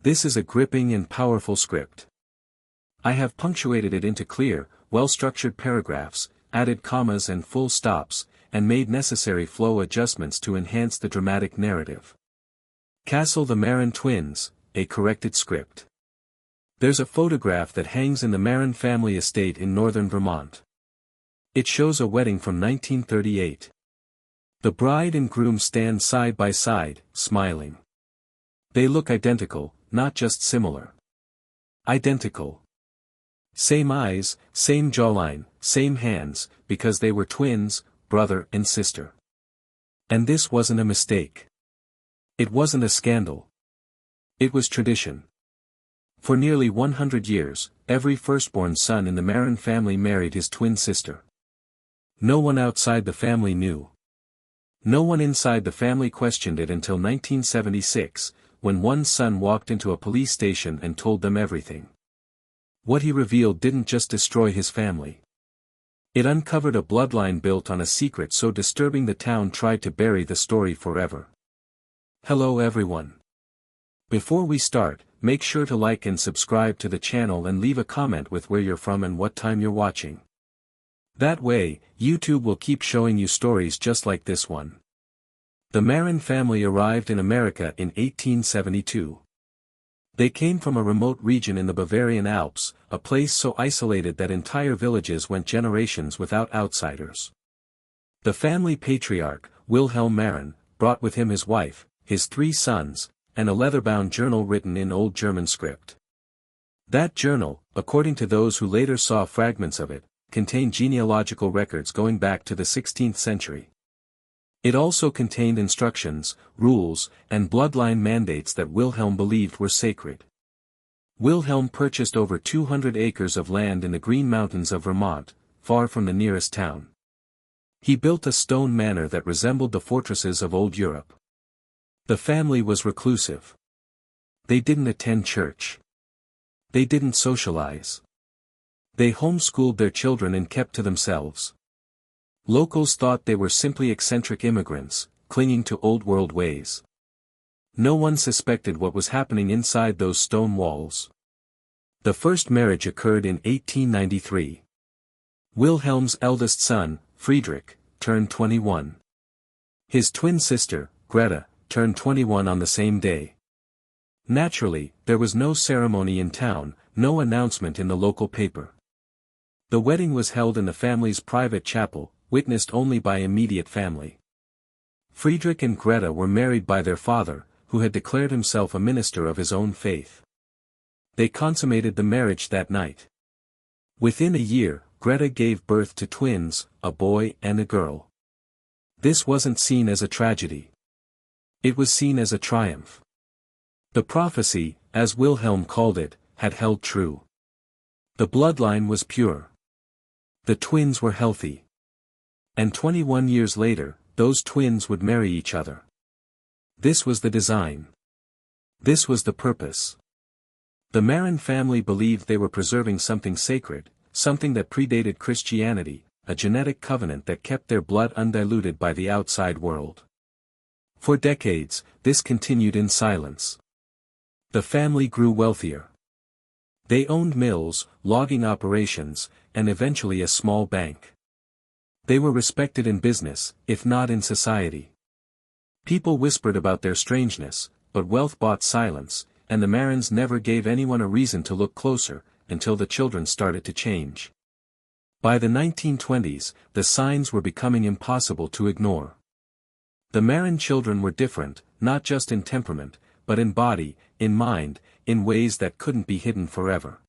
This is a gripping and powerful script. I have punctuated it into clear, well-structured paragraphs, added commas and full stops, and made necessary flow adjustments to enhance the dramatic narrative. Castle the Merrin Twins, a corrected script. There's a photograph that hangs in the Merrin family estate in northern Vermont. It shows a wedding from 1938. The bride and groom stand side by side, smiling. They look identical, not just similar. Identical. Same eyes, same jawline, same hands, because they were twins, brother and sister. And this wasn't a mistake. It wasn't a scandal. It was tradition. For nearly 100 years, every firstborn son in the Merrin family married his twin sister. No one outside the family knew. No one inside the family questioned it until 1976, when one son walked into a police station and told them everything. What he revealed didn't just destroy his family. It uncovered a bloodline built on a secret so disturbing the town tried to bury the story forever. Hello everyone. Before we start, make sure to like and subscribe to the channel and leave a comment with where you're from and what time you're watching. That way, YouTube will keep showing you stories just like this one. The Merrin family arrived in America in 1872. They came from a remote region in the Bavarian Alps, a place so isolated that entire villages went generations without outsiders. The family patriarch, Wilhelm Merrin, brought with him his wife, his 3 sons, and a leather-bound journal written in Old German script. That journal, according to those who later saw fragments of it, contained genealogical records going back to the 16th century. It also contained instructions, rules, and bloodline mandates that Wilhelm believed were sacred. Wilhelm purchased over 200 acres of land in the Green Mountains of Vermont, far from the nearest town. He built a stone manor that resembled the fortresses of old Europe. The family was reclusive. They didn't attend church. They didn't socialize. They homeschooled their children and kept to themselves. Locals thought they were simply eccentric immigrants, clinging to old-world ways. No one suspected what was happening inside those stone walls. The first marriage occurred in 1893. Wilhelm's eldest son, Friedrich, turned 21. His twin sister, Greta, turned 21 on the same day. Naturally, there was no ceremony in town, no announcement in the local paper. The wedding was held in the family's private chapel, witnessed only by immediate family. Friedrich and Greta were married by their father, who had declared himself a minister of his own faith. They consummated the marriage that night. Within a year, Greta gave birth to twins, a boy and a girl. This wasn't seen as a tragedy. It was seen as a triumph. The prophecy, as Wilhelm called it, had held true. The bloodline was pure. The twins were healthy. And 21 years later, those twins would marry each other. This was the design. This was the purpose. The Merrin family believed they were preserving something sacred, something that predated Christianity, a genetic covenant that kept their blood undiluted by the outside world. For decades, this continued in silence. The family grew wealthier. They owned mills, logging operations, and eventually a small bank. They were respected in business, if not in society. People whispered about their strangeness, but wealth bought silence, and the Merrins never gave anyone a reason to look closer, until the children started to change. By the 1920s, the signs were becoming impossible to ignore. The Merrin children were different, not just in temperament, but in body, in mind, in ways that couldn't be hidden forever.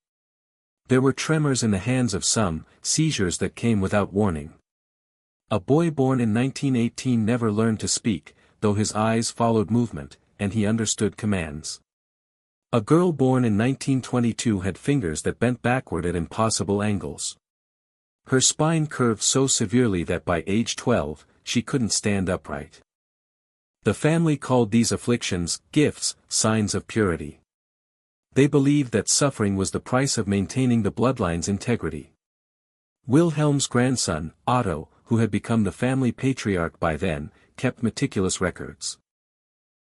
There were tremors in the hands of some, seizures that came without warning. A boy born in 1918 never learned to speak, though his eyes followed movement, and he understood commands. A girl born in 1922 had fingers that bent backward at impossible angles. Her spine curved so severely that by age 12, she couldn't stand upright. The family called these afflictions, gifts, signs of purity. They believed that suffering was the price of maintaining the bloodline's integrity. Wilhelm's grandson, Otto, who had become the family patriarch by then, kept meticulous records.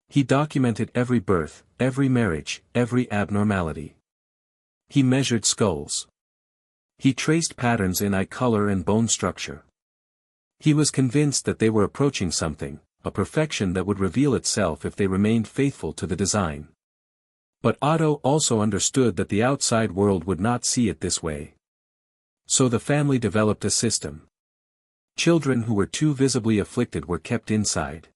He documented every birth, every marriage, every abnormality. He measured skulls. He traced patterns in eye color and bone structure. He was convinced that they were approaching something, a perfection that would reveal itself if they remained faithful to the design. But Otto also understood that the outside world would not see it this way. So the family developed a system. Children who were too visibly afflicted were kept inside.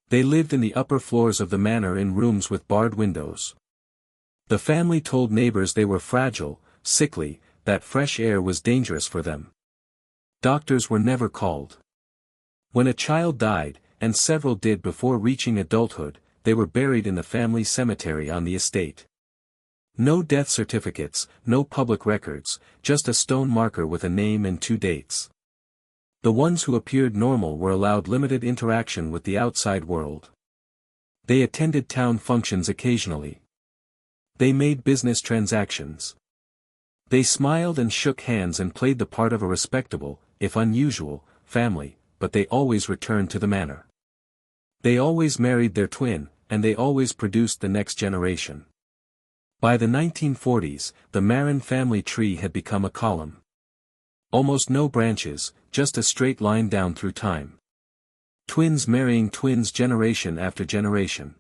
They lived in the upper floors of the manor in rooms with barred windows. The family told neighbors they were fragile, sickly, that fresh air was dangerous for them. Doctors were never called. When a child died, and several did before reaching adulthood, they were buried in the family cemetery on the estate. No death certificates, no public records, just a stone marker with a name and 2 dates. The ones who appeared normal were allowed limited interaction with the outside world. They attended town functions occasionally. They made business transactions. They smiled and shook hands and played the part of a respectable, if unusual, family, but they always returned to the manor. They always married their twin, and they always produced the next generation. By the 1940s, the Merrin family tree had become a column. Almost no branches, just a straight line down through time. Twins marrying twins generation after generation.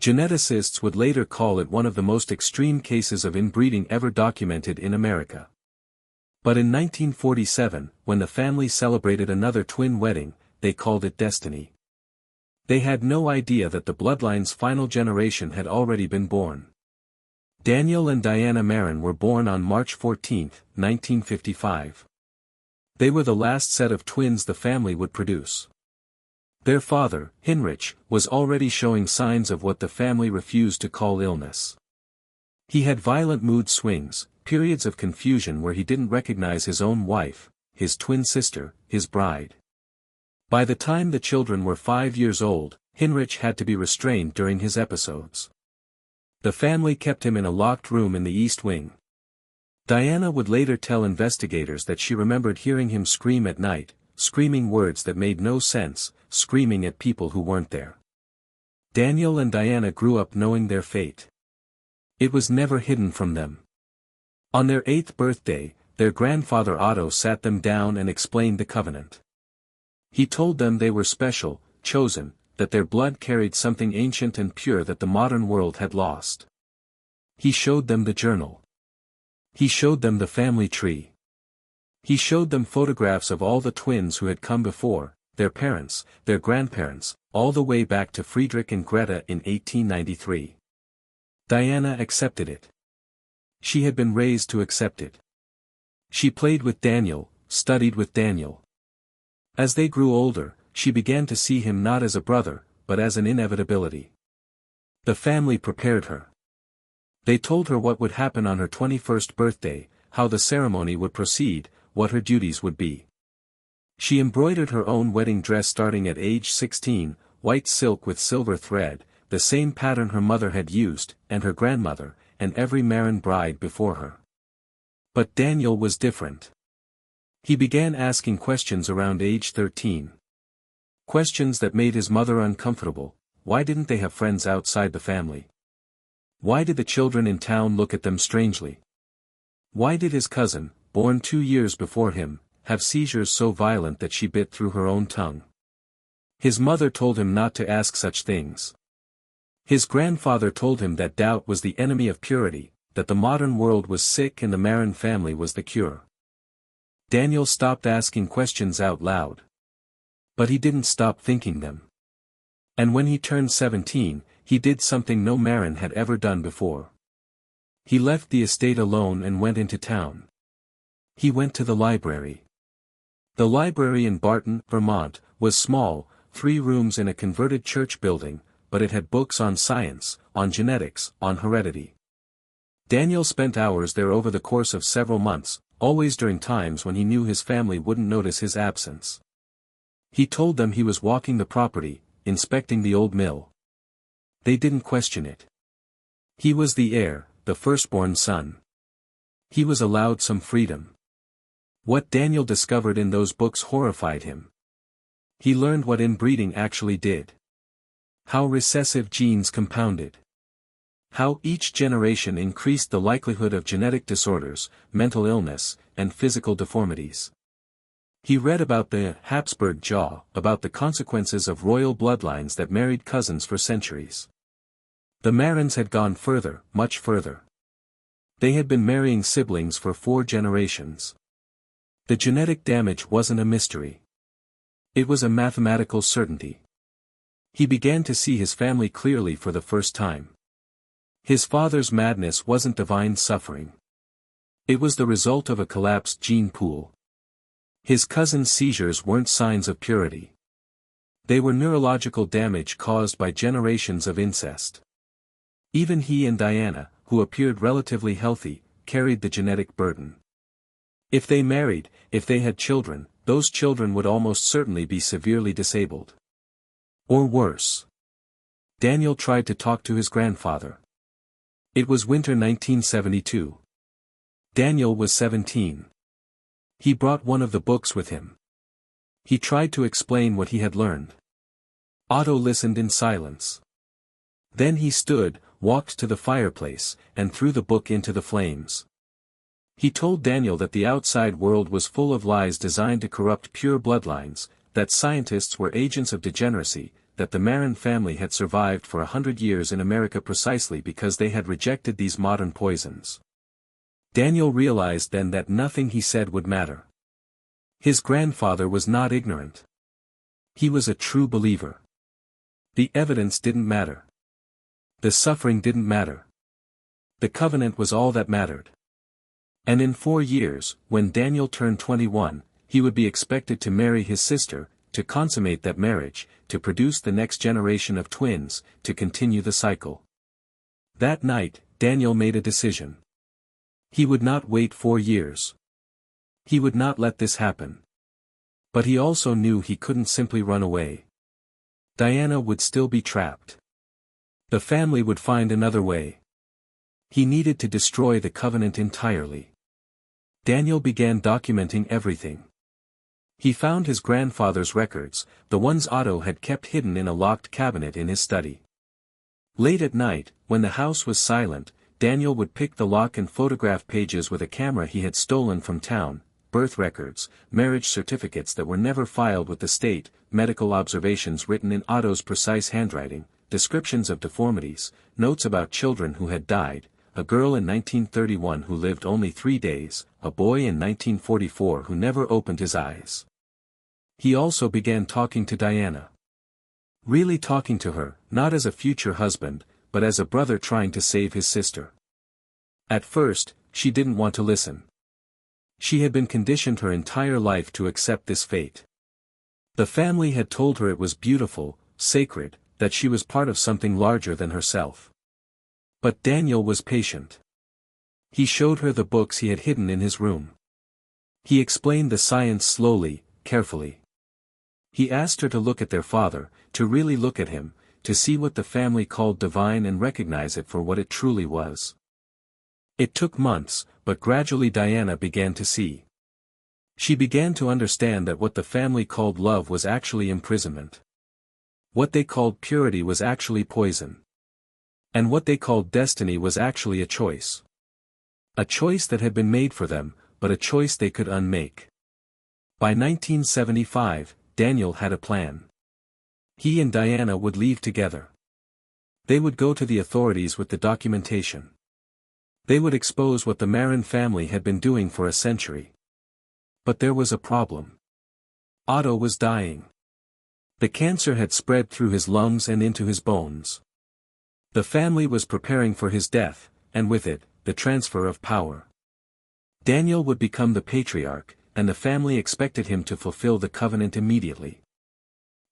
Geneticists would later call it one of the most extreme cases of inbreeding ever documented in America. But in 1947, when the family celebrated another twin wedding, they called it destiny. They had no idea that the bloodline's final generation had already been born. Daniel and Diana Merrin were born on March 14, 1955. They were the last set of twins the family would produce. Their father, Heinrich, was already showing signs of what the family refused to call illness. He had violent mood swings, periods of confusion where he didn't recognize his own wife, his twin sister, his bride. By the time the children were 5 years old, Heinrich had to be restrained during his episodes. The family kept him in a locked room in the East Wing. Diana would later tell investigators that she remembered hearing him scream at night, screaming words that made no sense, screaming at people who weren't there. Daniel and Diana grew up knowing their fate. It was never hidden from them. On their 8th birthday, their grandfather Otto sat them down and explained the covenant. He told them they were special, chosen, that their blood carried something ancient and pure that the modern world had lost. He showed them the journal. He showed them the family tree. He showed them photographs of all the twins who had come before, their parents, their grandparents, all the way back to Friedrich and Greta in 1893. Diana accepted it. She had been raised to accept it. She played with Daniel, studied with Daniel. As they grew older, she began to see him not as a brother, but as an inevitability. The family prepared her. They told her what would happen on her 21st birthday, how the ceremony would proceed, what her duties would be. She embroidered her own wedding dress starting at age 16, white silk with silver thread, the same pattern her mother had used, and her grandmother, and every Merrin bride before her. But Daniel was different. He began asking questions around age 13. Questions that made his mother uncomfortable. Why didn't they have friends outside the family? Why did the children in town look at them strangely? Why did his cousin, born 2 years before him, have seizures so violent that she bit through her own tongue? His mother told him not to ask such things. His grandfather told him that doubt was the enemy of purity, that the modern world was sick and the Merrin family was the cure. Daniel stopped asking questions out loud. But he didn't stop thinking them. And when he turned 17, he did something no Merrin had ever done before. He left the estate alone and went into town. He went to the library. The library in Barton, Vermont, was small, 3 rooms in a converted church building, but it had books on science, on genetics, on heredity. Daniel spent hours there over the course of several months, always during times when he knew his family wouldn't notice his absence. He told them he was walking the property, inspecting the old mill. They didn't question it. He was the heir, the firstborn son. He was allowed some freedom. What Daniel discovered in those books horrified him. He learned what inbreeding actually did. How recessive genes compounded. How each generation increased the likelihood of genetic disorders, mental illness, and physical deformities. He read about the Habsburg jaw, about the consequences of royal bloodlines that married cousins for centuries. The Merrins had gone further, much further. They had been marrying siblings for 4 generations. The genetic damage wasn't a mystery. It was a mathematical certainty. He began to see his family clearly for the first time. His father's madness wasn't divine suffering. It was the result of a collapsed gene pool. His cousin's seizures weren't signs of purity. They were neurological damage caused by generations of incest. Even he and Diana, who appeared relatively healthy, carried the genetic burden. If they married, if they had children, those children would almost certainly be severely disabled. Or worse. Daniel tried to talk to his grandfather. It was winter 1972. Daniel was 17. He brought one of the books with him. He tried to explain what he had learned. Otto listened in silence. Then he stood, walked to the fireplace, and threw the book into the flames. He told Daniel that the outside world was full of lies designed to corrupt pure bloodlines, that scientists were agents of degeneracy, that the Merrin family had survived for 100 years in America precisely because they had rejected these modern poisons. Daniel realized then that nothing he said would matter. His grandfather was not ignorant. He was a true believer. The evidence didn't matter. The suffering didn't matter. The covenant was all that mattered. And in 4 years, when Daniel turned 21, he would be expected to marry his sister, to consummate that marriage, to produce the next generation of twins, to continue the cycle. That night, Daniel made a decision. He would not wait 4 years. He would not let this happen. But he also knew he couldn't simply run away. Diana would still be trapped. The family would find another way. He needed to destroy the covenant entirely. Daniel began documenting everything. He found his grandfather's records, the ones Otto had kept hidden in a locked cabinet in his study. Late at night, when the house was silent, Daniel would pick the lock and photograph pages with a camera he had stolen from town, birth records, marriage certificates that were never filed with the state, medical observations written in Otto's precise handwriting, descriptions of deformities, notes about children who had died, a girl in 1931 who lived only 3 days, a boy in 1944 who never opened his eyes. He also began talking to Diana. Really talking to her, not as a future husband, but as a brother trying to save his sister. At first, she didn't want to listen. She had been conditioned her entire life to accept this fate. The family had told her it was beautiful, sacred, that she was part of something larger than herself. But Daniel was patient. He showed her the books he had hidden in his room. He explained the science slowly, carefully. He asked her to look at their father, to really look at him, to see what the family called divine and recognize it for what it truly was. It took months, but gradually Diana began to see. She began to understand that what the family called love was actually imprisonment. What they called purity was actually poison. And what they called destiny was actually a choice. A choice that had been made for them, but a choice they could unmake. By 1975, Daniel had a plan. He and Diana would leave together. They would go to the authorities with the documentation. They would expose what the Merrin family had been doing for a century. But there was a problem. Otto was dying. The cancer had spread through his lungs and into his bones. The family was preparing for his death, and with it, the transfer of power. Daniel would become the patriarch, and the family expected him to fulfill the covenant immediately.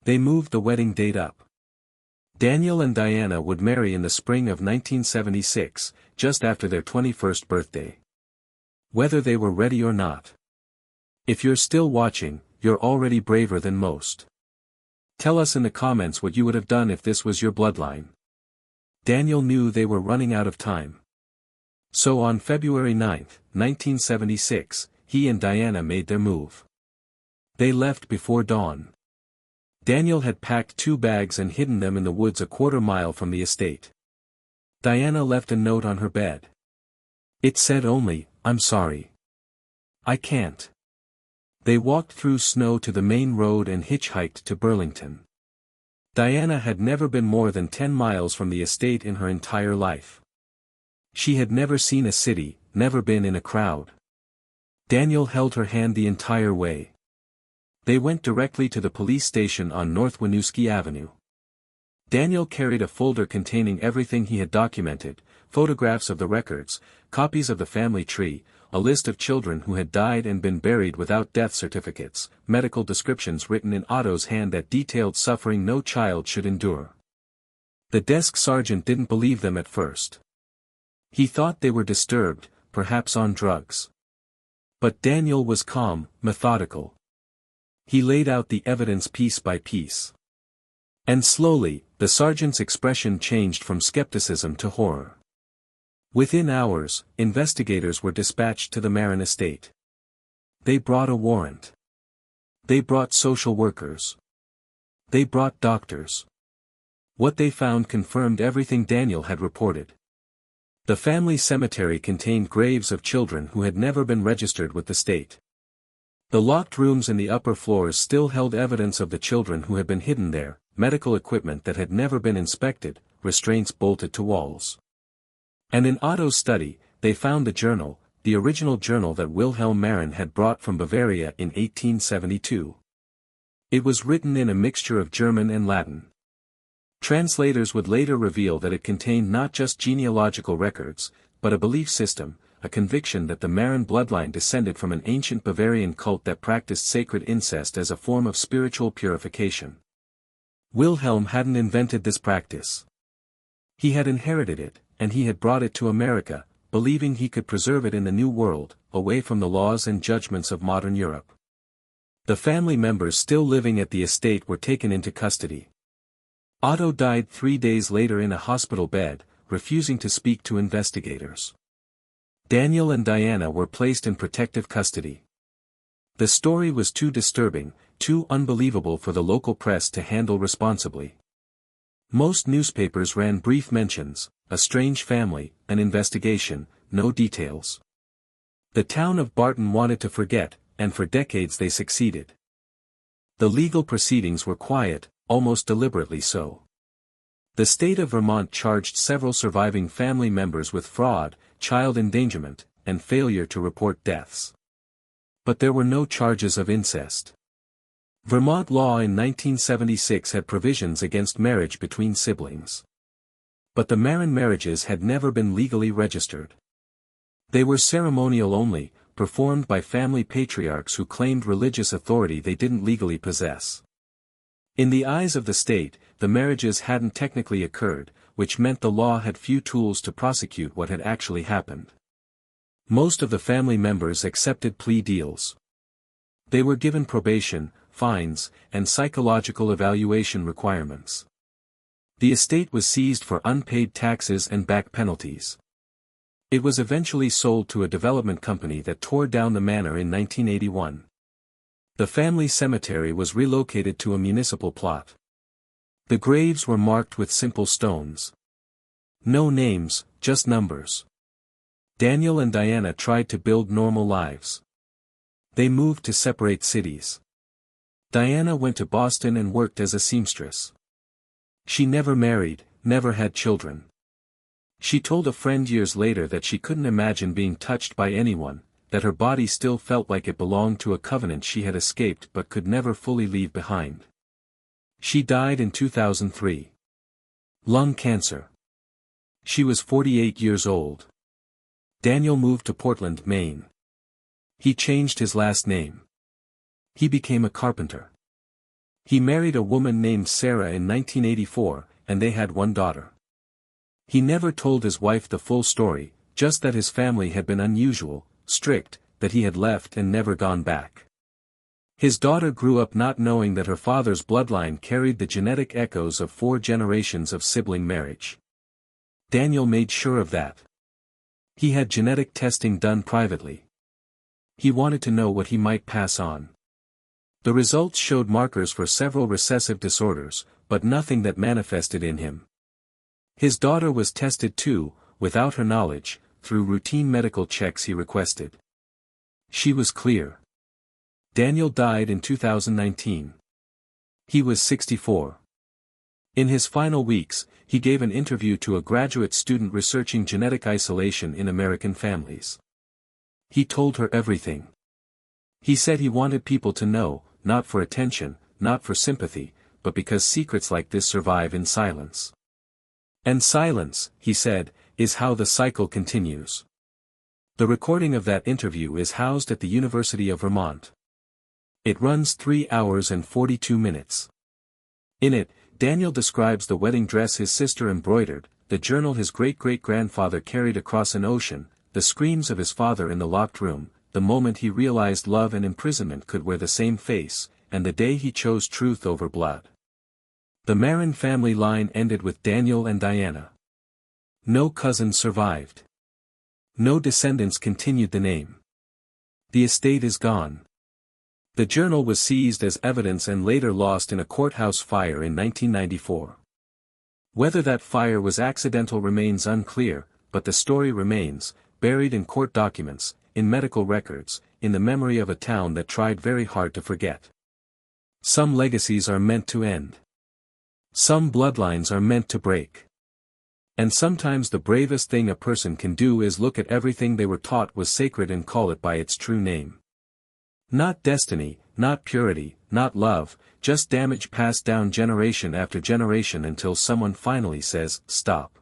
They moved the wedding date up. Daniel and Diana would marry in the spring of 1976, just after their 21st birthday. Whether they were ready or not. If you're still watching, you're already braver than most. Tell us in the comments what you would have done if this was your bloodline. Daniel knew they were running out of time. So on February 9, 1976, he and Diana made their move. They left before dawn. Daniel had packed 2 bags and hidden them in the woods a quarter mile from the estate. Diana left a note on her bed. It said only, "I'm sorry. I can't." They walked through snow to the main road and hitchhiked to Burlington. Diana had never been more than 10 miles from the estate in her entire life. She had never seen a city, never been in a crowd. Daniel held her hand the entire way. They went directly to the police station on North Winooski Avenue. Daniel carried a folder containing everything he had documented: photographs of the records, copies of the family tree, a list of children who had died and been buried without death certificates, medical descriptions written in Otto's hand that detailed suffering no child should endure. The desk sergeant didn't believe them at first. He thought they were disturbed, perhaps on drugs. But Daniel was calm, methodical. He laid out the evidence piece by piece. And slowly, the sergeant's expression changed from skepticism to horror. Within hours, investigators were dispatched to the Merrin estate. They brought a warrant. They brought social workers. They brought doctors. What they found confirmed everything Daniel had reported. The family cemetery contained graves of children who had never been registered with the state. The locked rooms in the upper floors still held evidence of the children who had been hidden there, medical equipment that had never been inspected, restraints bolted to walls. And in Otto's study, they found the journal, the original journal that Wilhelm Merrin had brought from Bavaria in 1872. It was written in a mixture of German and Latin. Translators would later reveal that it contained not just genealogical records, but a belief system, a conviction that the Merrin bloodline descended from an ancient Bavarian cult that practiced sacred incest as a form of spiritual purification. Wilhelm hadn't invented this practice. He had inherited it, and he had brought it to America, believing he could preserve it in the New World, away from the laws and judgments of modern Europe. The family members still living at the estate were taken into custody. Otto died 3 days later in a hospital bed, refusing to speak to investigators. Daniel and Diana were placed in protective custody. The story was too disturbing, too unbelievable for the local press to handle responsibly. Most newspapers ran brief mentions: a strange family, an investigation, no details. The town of Barton wanted to forget, and for decades they succeeded. The legal proceedings were quiet, almost deliberately so. The state of Vermont charged several surviving family members with fraud, child endangerment, and failure to report deaths. But there were no charges of incest. Vermont law in 1976 had provisions against marriage between siblings. But the Merrin marriages had never been legally registered. They were ceremonial only, performed by family patriarchs who claimed religious authority they didn't legally possess. In the eyes of the state, the marriages hadn't technically occurred, which meant the law had few tools to prosecute what had actually happened. Most of the family members accepted plea deals. They were given probation, fines, and psychological evaluation requirements. The estate was seized for unpaid taxes and back penalties. It was eventually sold to a development company that tore down the manor in 1981. The family cemetery was relocated to a municipal plot. The graves were marked with simple stones. No names, just numbers. Daniel and Diana tried to build normal lives. They moved to separate cities. Diana went to Boston and worked as a seamstress. She never married, never had children. She told a friend years later that she couldn't imagine being touched by anyone, that her body still felt like it belonged to a covenant she had escaped but could never fully leave behind. She died in 2003. Lung cancer. She was 48 years old. Daniel moved to Portland, Maine. He changed his last name. He became a carpenter. He married a woman named Sarah in 1984, and they had one daughter. He never told his wife the full story, just that his family had been unusual, strict, that he had left and never gone back. His daughter grew up not knowing that her father's bloodline carried the genetic echoes of 4 generations of sibling marriage. Daniel made sure of that. He had genetic testing done privately. He wanted to know what he might pass on. The results showed markers for several recessive disorders, but nothing that manifested in him. His daughter was tested too, without her knowledge, through routine medical checks he requested. She was clear. Daniel died in 2019. He was 64. In his final weeks, he gave an interview to a graduate student researching genetic isolation in American families. He told her everything. He said he wanted people to know, not for attention, not for sympathy, but because secrets like this survive in silence. And silence, he said, is how the cycle continues. The recording of that interview is housed at the University of Vermont. It runs 3 hours and 42 minutes. In it, Daniel describes the wedding dress his sister embroidered, the journal his great-great-grandfather carried across an ocean, the screams of his father in the locked room, the moment he realized love and imprisonment could wear the same face, and the day he chose truth over blood. The Merrin family line ended with Daniel and Diana. No cousin survived. No descendants continued the name. The estate is gone. The journal was seized as evidence and later lost in a courthouse fire in 1994. Whether that fire was accidental remains unclear, but the story remains, buried in court documents, in medical records, in the memory of a town that tried very hard to forget. Some legacies are meant to end. Some bloodlines are meant to break. And sometimes the bravest thing a person can do is look at everything they were taught was sacred and call it by its true name. Not destiny, not purity, not love, just damage passed down generation after generation until someone finally says, stop.